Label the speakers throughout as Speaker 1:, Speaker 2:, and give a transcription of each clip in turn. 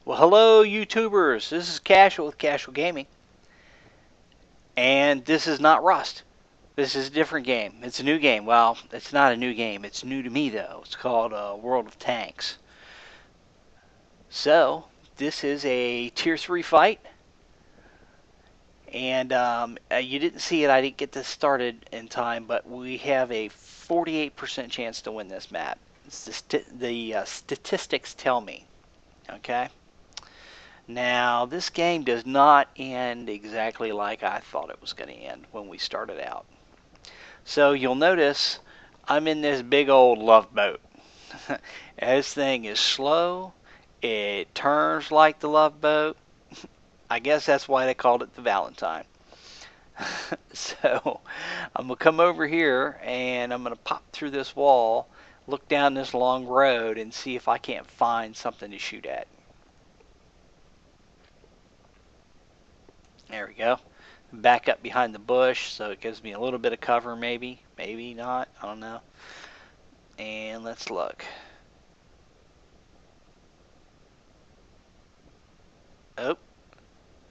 Speaker 1: Well, hello, YouTubers. This is Casual with Casual Gaming, and this is not Rust. This is a different game. It's a new game. Well, it's not a new game. It's new to me, though. It's called World of Tanks. So, this is a Tier 3 fight, and you didn't see it. I didn't get this started in time, but we have a 48% chance to win this map. The statistics tell me. Okay? Now, this game does not end exactly like I thought it was going to end when we started out. So you'll notice I'm in this big old love boat. This thing is slow. It turns like the love boat. I guess that's why they called it the Valentine. So I'm going to come over here and I'm going to pop through this wall, look down this long road, and see if I can't find something to shoot at. There we go. Back up behind the bush so it gives me a little bit of cover, maybe. Maybe not. I don't know. And let's look. Oh,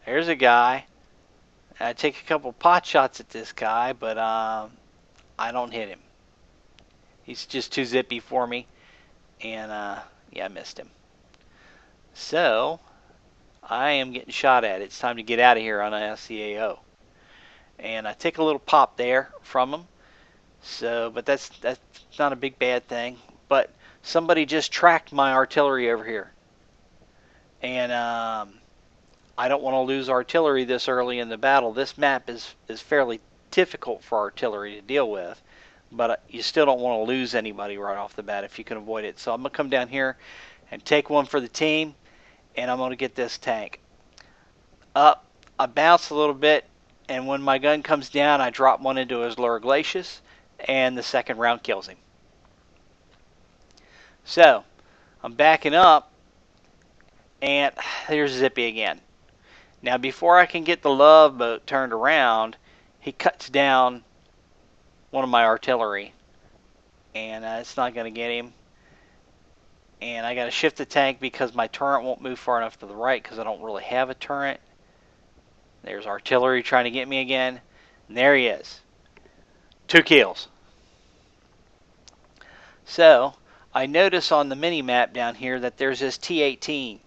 Speaker 1: there's a guy. I take a couple pot shots at this guy, but I don't hit him. He's just too zippy for me. And yeah, I missed him. So I am getting shot at. It's time to get out of here on a SCAO. And I take a little pop there from him. So, but that's not a big bad thing. But somebody just tracked my artillery over here. And I don't want to lose artillery this early in the battle. This map is fairly difficult for artillery to deal with. But you still don't want to lose anybody right off the bat if you can avoid it. So I'm going to come down here and take one for the team. And I'm going to get this tank up. I bounce a little bit, and when my gun comes down, I drop one into his lower glacis, and the second round kills him. So, I'm backing up, and there's Zippy again. Now, before I can get the love boat turned around, he cuts down one of my artillery, and it's not going to get him. And I got to shift the tank because my turret won't move far enough to the right because I don't really have a turret. There's artillery trying to get me again. And there he is. 2 kills. So, I notice on the mini-map down here that there's this T-18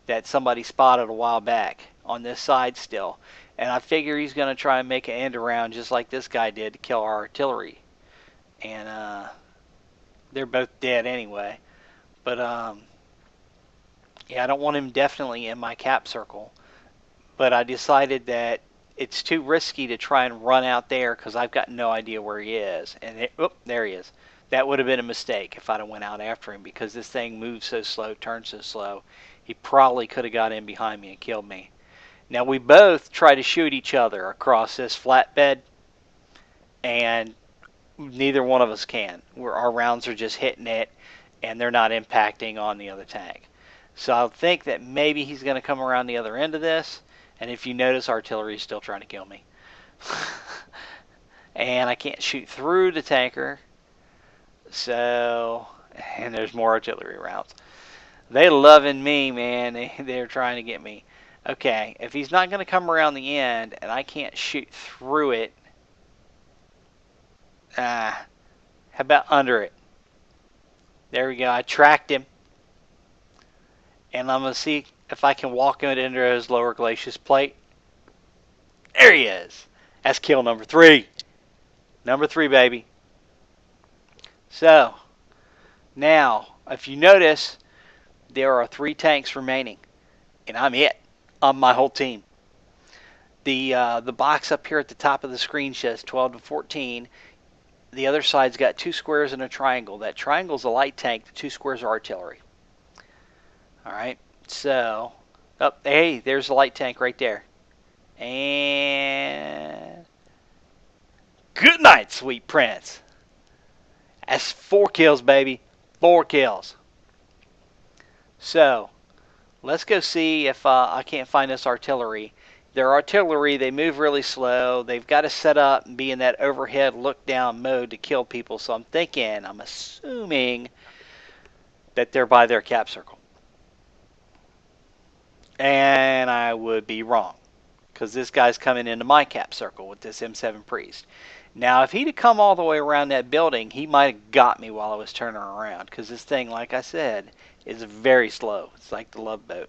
Speaker 1: that somebody spotted a while back on this side still. And I figure he's going to try and make an end around just like this guy did to kill our artillery. And they're both dead anyway. But, yeah, I don't want him definitely in my cap circle. But I decided that it's too risky to try and run out there because I've got no idea where he is. And, there he is. That would have been a mistake if I'd have went out after him because this thing moves so slow, turns so slow. He probably could have got in behind me and killed me. Now, we both try to shoot each other across this flatbed. And neither one of us can. Our rounds are just hitting it. And they're not impacting on the other tank. So I think that maybe he's going to come around the other end of this. And if you notice, artillery is still trying to kill me. And I can't shoot through the tanker. So, and there's more artillery rounds. They loving me, man. They're trying to get me. Okay, if he's not going to come around the end and I can't shoot through it, how about under it? There we go. I tracked him. And I'm going to see if I can walk into his lower glacis plate. There he is. That's kill number 3. Number 3, baby. So, now, if you notice, there are 3 tanks remaining. And I'm it. I'm my whole team. The box up here at the top of the screen says 12 to 14. The other side's got 2 squares and a triangle. That triangle's a light tank. The 2 squares are artillery. Alright, so, hey, there's the light tank right there. And good night, sweet prince. That's 4 kills, baby. 4 kills. So, let's go see if I can't find this artillery. Their artillery, they move really slow. They've got to set up and be in that overhead look-down mode to kill people. So I'm assuming that they're by their cap circle. And I would be wrong, because this guy's coming into my cap circle with this M7 Priest. Now, if he'd have come all the way around that building, he might have got me while I was turning around, because this thing, like I said, is very slow. It's like the Love Boat.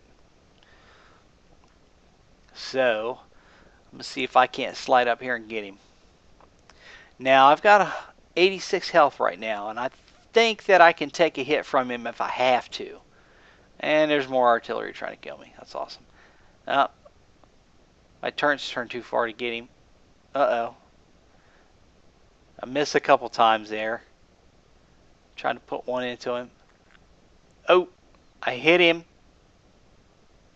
Speaker 1: So, I'm going to see if I can't slide up here and get him. Now, I've got 86 health right now, and I think that I can take a hit from him if I have to. And there's more artillery trying to kill me. That's awesome. My turns turned too far to get him. Uh-oh. I missed a couple times there. Trying to put one into him. Oh, I hit him.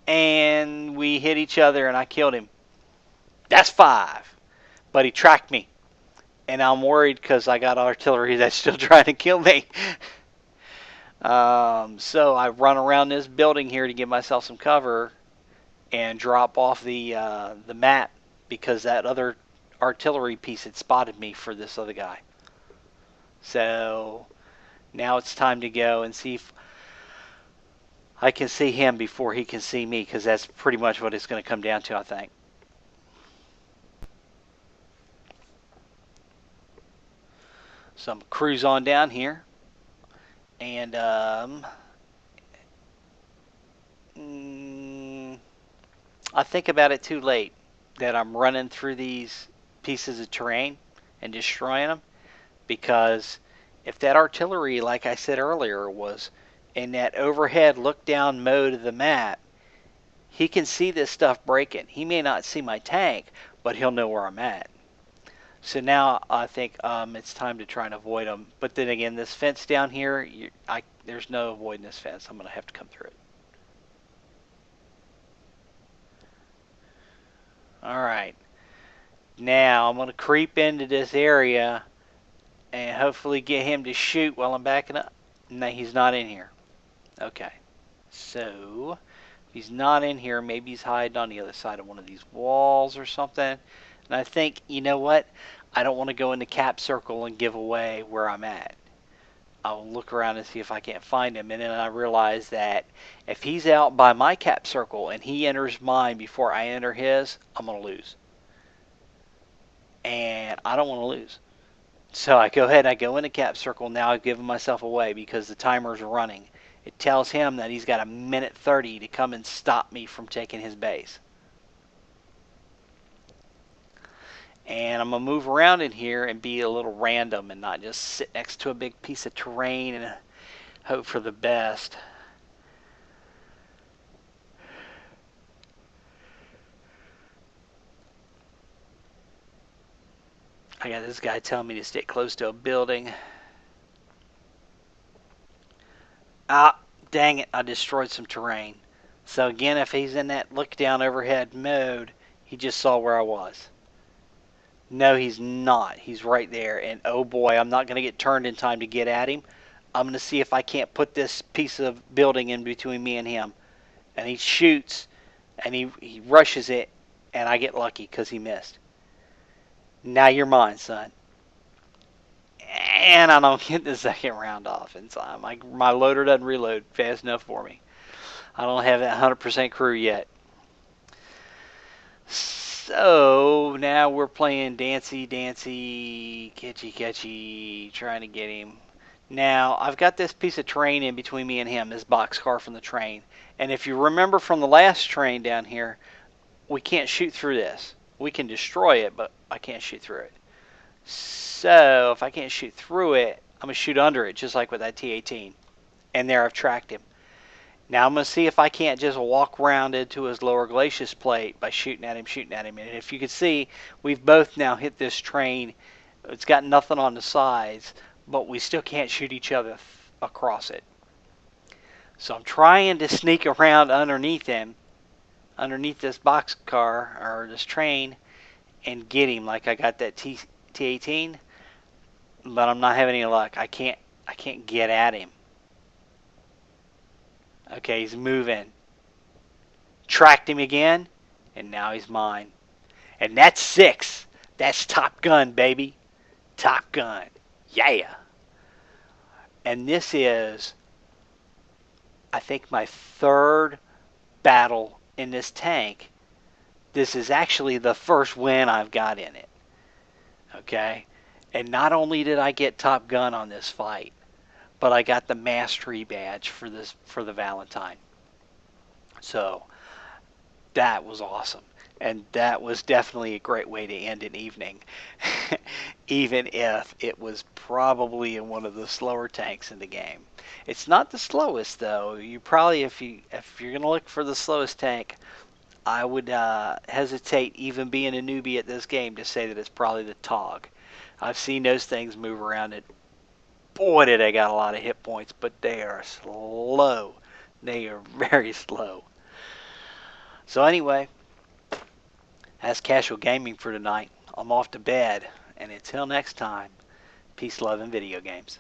Speaker 1: And we hit each other and I killed him. That's 5. But he tracked me. And I'm worried because I got artillery that's still trying to kill me. So I run around this building here to give myself some cover and drop off the map because that other artillery piece had spotted me for this other guy. So now it's time to go and see if I can see him before he can see me, because that's pretty much what it's going to come down to, I think. So I'm cruise on down here, and I think about it too late that I'm running through these pieces of terrain and destroying them, because if that artillery, like I said earlier, was in that overhead look down mode of the map, he can see this stuff breaking. He may not see my tank, but he'll know where I'm at. So now I think it's time to try and avoid them. But then again, this fence down here, there's no avoiding this fence. I'm going to have to come through it. Alright. Now I'm going to creep into this area and hopefully get him to shoot while I'm backing up. No, he's not in here. Okay. So, if he's not in here, maybe he's hiding on the other side of one of these walls or something. And I think, you know what? I don't want to go in the cap circle and give away where I'm at. I'll look around and see if I can't find him. And then I realize that if he's out by my cap circle and he enters mine before I enter his, I'm going to lose. And I don't want to lose. So I go ahead and I go in the cap circle. Now I've given myself away because the timer's running. It tells him that he's got a minute 30 to come and stop me from taking his base. And I'm going to move around in here and be a little random and not just sit next to a big piece of terrain and hope for the best. I got this guy telling me to stay close to a building. Ah, dang it, I destroyed some terrain. So again, if he's in that look down overhead mode, he just saw where I was. No, he's not. He's right there. And oh boy, I'm not going to get turned in time to get at him. I'm going to see if I can't put this piece of building in between me and him. And he shoots, and he rushes it, and I get lucky because he missed. Now you're mine, son. And I don't get the second round off in time. My loader doesn't reload fast enough for me. I don't have that 100% crew yet. So now we're playing Dancy, Catchy, Catchy, trying to get him. Now I've got this piece of terrain in between me and him, this boxcar from the train. And if you remember from the last train down here, we can't shoot through this. We can destroy it, but I can't shoot through it. So if I can't shoot through it, I'm going to shoot under it, just like with that T-18. And there I've tracked him. Now I'm going to see if I can't just walk around into his lower glacis plate by shooting at him. And if you can see, we've both now hit this train. It's got nothing on the sides, but we still can't shoot each other across it. So I'm trying to sneak around underneath him, underneath this boxcar, or this train, and get him like I got that T-18. But I'm not having any luck. I can't get at him. Okay, he's moving. Tracked him again, and now he's mine. And that's 6. That's Top Gun, baby. Top Gun. Yeah. And this is, I think, my 3rd battle in this tank, this is actually the first win I've got in it. Okay? And not only did I get top gun on this fight, but I got the mastery badge for the Valentine. So that was awesome. And that was definitely a great way to end an evening. Even if it was probably in one of the slower tanks in the game. It's not the slowest though. You probably if you're gonna look for the slowest tank, I would hesitate even being a newbie at this game to say that it's probably the TOG. I've seen those things move around it. Boy, did they got a lot of hit points, but they are slow. They are very slow. So anyway, that's casual gaming for tonight. I'm off to bed, and until next time, peace, love, and video games.